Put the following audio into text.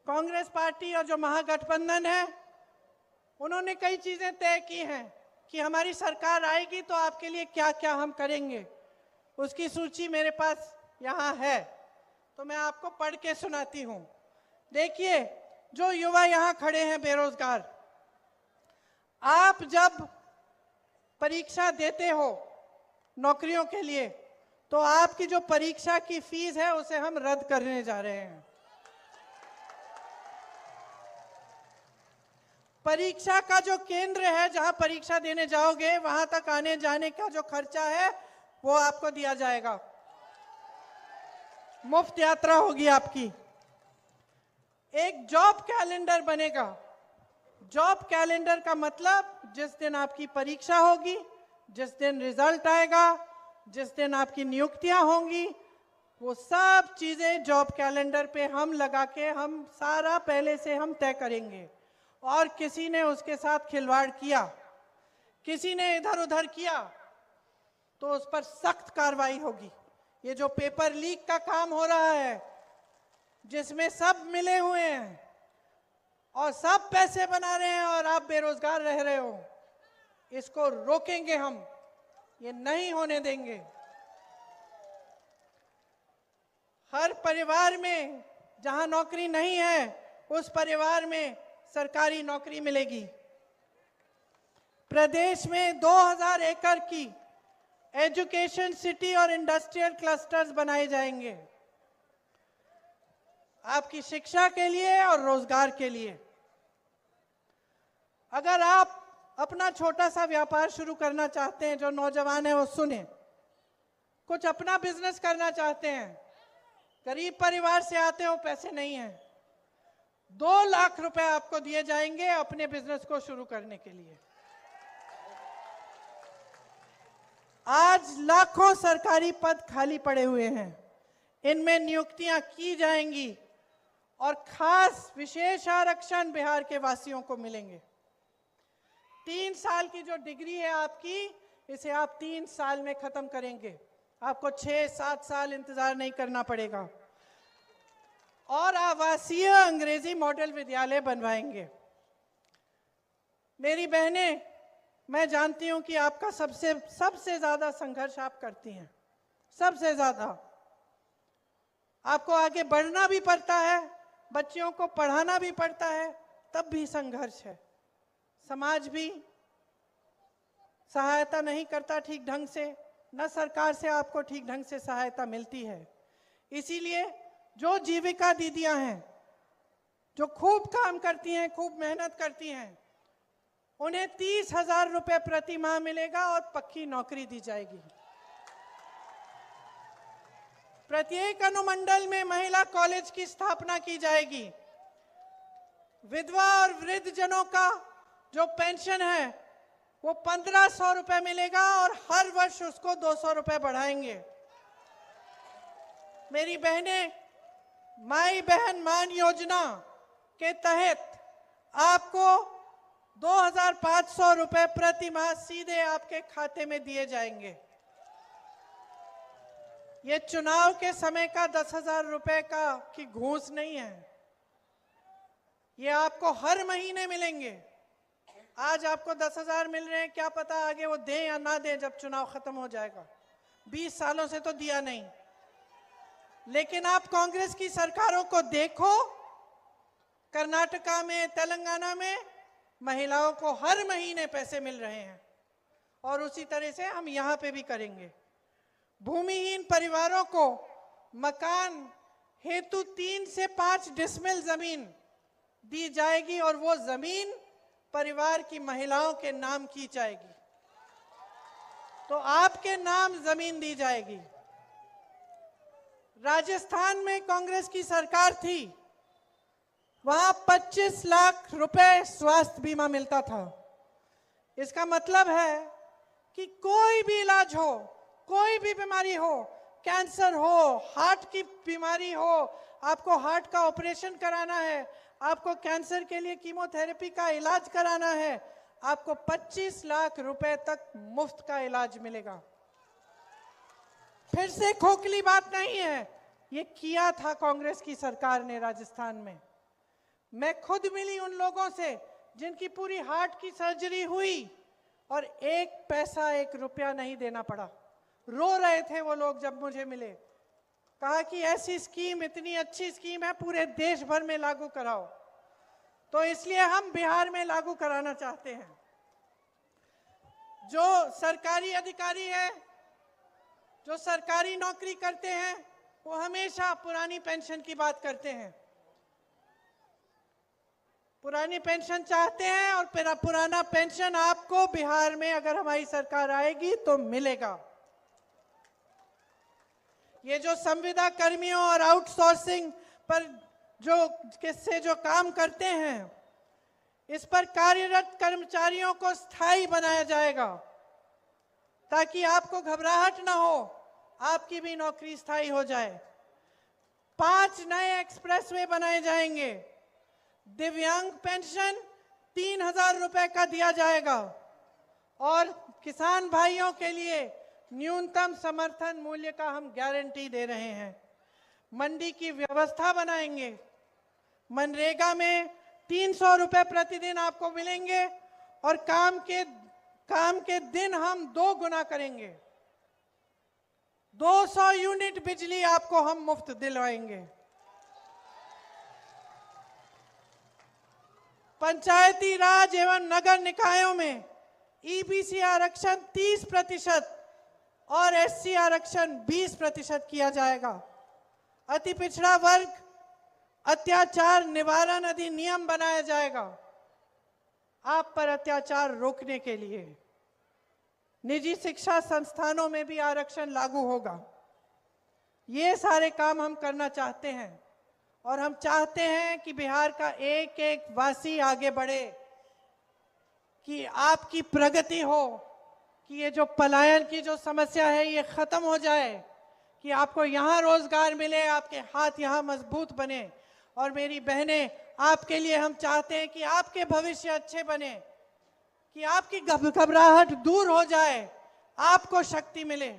Congress party और जो महागठबंधन है उन्होंने कई चीजें तय की हैं कि हमारी सरकार आएगी तो आपके लिए क्या क्या हम करेंगे। उसकी सूची मेरे पास यहाँ है, तो मैं आपको पढ़ के सुनाती हूँ। देखिए, जो युवा यहाँ खड़े हैं बेरोजगार, आप जब परीक्षा देते हो नौकरियों के लिए तो आपकी जो परीक्षा की फीस है उसे हम रद्द करने जा रहे हैं। परीक्षा का जो केंद्र है जहां परीक्षा देने जाओगे वहां तक आने जाने का जो खर्चा है वो आपको दिया जाएगा, मुफ्त यात्रा होगी आपकी। एक जॉब कैलेंडर बनेगा। जॉब कैलेंडर का मतलब जिस दिन आपकी परीक्षा होगी, जिस दिन रिजल्ट आएगा, जिस दिन आपकी नियुक्तियां होंगी, वो सब चीजें जॉब कैलेंडर पे हम लगा के हम सारा पहले से हम तय करेंगे। और किसी ने उसके साथ खिलवाड़ किया, किसी ने इधर उधर किया तो उस पर सख्त कार्रवाई होगी। ये जो पेपर लीक का काम हो रहा है जिसमें सब मिले हुए हैं और सब पैसे बना रहे हैं और आप बेरोजगार रह रहे हो, इसको रोकेंगे हम, ये नहीं होने देंगे। हर परिवार में जहां नौकरी नहीं है उस परिवार में सरकारी नौकरी मिलेगी। प्रदेश में 2000 एकड़ की एजुकेशन सिटी और इंडस्ट्रियल क्लस्टर्स बनाए जाएंगे आपकी शिक्षा के लिए और रोजगार के लिए। अगर आप अपना छोटा सा व्यापार शुरू करना चाहते हैं, जो नौजवान है वो सुने, कुछ अपना बिजनेस करना चाहते हैं, गरीब परिवार से आते हो, पैसे नहीं है, 2 लाख रुपए आपको दिए जाएंगे अपने बिजनेस को शुरू करने के लिए। आज लाखों सरकारी पद खाली पड़े हुए हैं, इनमें नियुक्तियां की जाएंगी और खास विशेष आरक्षण बिहार के वासियों को मिलेंगे। 3 साल की जो डिग्री है आपकी, इसे आप 3 साल में खत्म करेंगे, आपको 6-7 साल इंतजार नहीं करना पड़ेगा। और आवासीय अंग्रेजी मॉडल विद्यालय बनवाएंगे। मेरी बहनें, मैं जानती हूं कि आपका सबसे ज्यादा संघर्ष आप करती हैं, सबसे ज्यादा आपको आगे बढ़ना भी पड़ता है, बच्चियों को पढ़ाना भी पड़ता है, तब भी संघर्ष है। समाज भी सहायता नहीं करता ठीक ढंग से, न सरकार से आपको ठीक ढंग से सहायता मिलती है। इसीलिए जो जीविका दीदियां हैं, जो खूब काम करती हैं, खूब मेहनत करती हैं, उन्हें 30,000 रुपए प्रति माह मिलेगा और पक्की नौकरी दी जाएगी। प्रत्येक अनुमंडल में महिला कॉलेज की स्थापना की जाएगी। विधवा और वृद्ध जनों का जो पेंशन है वो 1500 रुपए मिलेगा और हर वर्ष उसको 200 रुपए बढ़ाएंगे। मेरी बहनें, माई बहन मान योजना के तहत आपको 2500 रुपए प्रति माह सीधे आपके खाते में दिए जाएंगे। ये चुनाव के समय का 10,000 रुपए की घूस नहीं है, ये आपको हर महीने मिलेंगे। आज आपको 10,000 मिल रहे हैं, क्या पता आगे वो दें या ना दें जब चुनाव खत्म हो जाएगा। 20 सालों से तो दिया नहीं। लेकिन आप कांग्रेस की सरकारों को देखो, कर्नाटका में, तेलंगाना में महिलाओं को हर महीने पैसे मिल रहे हैं और उसी तरह से हम यहां पे भी करेंगे। भूमिहीन परिवारों को मकान हेतु 3 से 5 डिसमिल जमीन दी जाएगी और वो जमीन परिवार की महिलाओं के नाम की जाएगी, तो आपके नाम जमीन दी जाएगी। राजस्थान में कांग्रेस की सरकार थी, वहां 25 लाख रुपए स्वास्थ्य बीमा मिलता था। इसका मतलब है कि कोई भी इलाज हो, कोई भी बीमारी हो, कैंसर हो, हार्ट की बीमारी हो, आपको हार्ट का ऑपरेशन कराना है, आपको कैंसर के लिए कीमोथेरेपी का इलाज कराना है, आपको 25 लाख रुपए तक मुफ्त का इलाज मिलेगा। फिर से खोखली बात नहीं है, ये किया था कांग्रेस की सरकार ने राजस्थान में। मैं खुद मिली उन लोगों से जिनकी पूरी हार्ट की सर्जरी हुई और 1 पैसा 1 रुपया नहीं देना पड़ा। रो रहे थे वो लोग जब मुझे मिले, कहा कि ऐसी स्कीम, इतनी अच्छी स्कीम है, पूरे देश भर में लागू कराओ। तो इसलिए हम बिहार में लागू कराना चाहते हैं। जो सरकारी अधिकारी है, जो सरकारी नौकरी करते हैं, वो हमेशा पुरानी पेंशन की बात करते हैं, पुरानी पेंशन चाहते हैं, और पुराना पेंशन आपको बिहार में अगर हमारी सरकार आएगी तो मिलेगा। ये जो संविदा कर्मियों और आउटसोर्सिंग पर जो काम करते हैं, इस पर कार्यरत कर्मचारियों को स्थायी बनाया जाएगा ताकि आपको घबराहट ना हो, आपकी भी नौकरी स्थायी हो जाए। 5 नए एक्सप्रेसवे बनाए जाएंगे। दिव्यांग पेंशन 3000 रुपए का दिया जाएगा और किसान भाइयों के लिए न्यूनतम समर्थन मूल्य का हम गारंटी दे रहे हैं। मंडी की व्यवस्था बनाएंगे। मनरेगा में 300 रुपए प्रतिदिन आपको मिलेंगे और काम के दिन हम 2 गुना करेंगे। 200 यूनिट बिजली आपको हम मुफ्त दिलवाएंगे। पंचायती राज एवं नगर निकायों में ईबीसी आरक्षण 30% और एससी आरक्षण 20% किया जाएगा। अति पिछड़ा वर्ग अत्याचार निवारण अधिनियम बनाया जाएगा आप पर अत्याचार रोकने के लिए। निजी शिक्षा संस्थानों में भी आरक्षण लागू होगा। ये सारे काम हम करना चाहते हैं और हम चाहते हैं कि बिहार का एक एक वासी आगे बढ़े, कि आपकी प्रगति हो, कि ये जो पलायन की जो समस्या है ये खत्म हो जाए, कि आपको यहाँ रोजगार मिले, आपके हाथ यहाँ मजबूत बने। और मेरी बहनें, आपके लिए हम चाहते हैं कि आपके भविष्य अच्छे बने, कि आपकी घबराहट दूर हो जाए, आपको शक्ति मिले।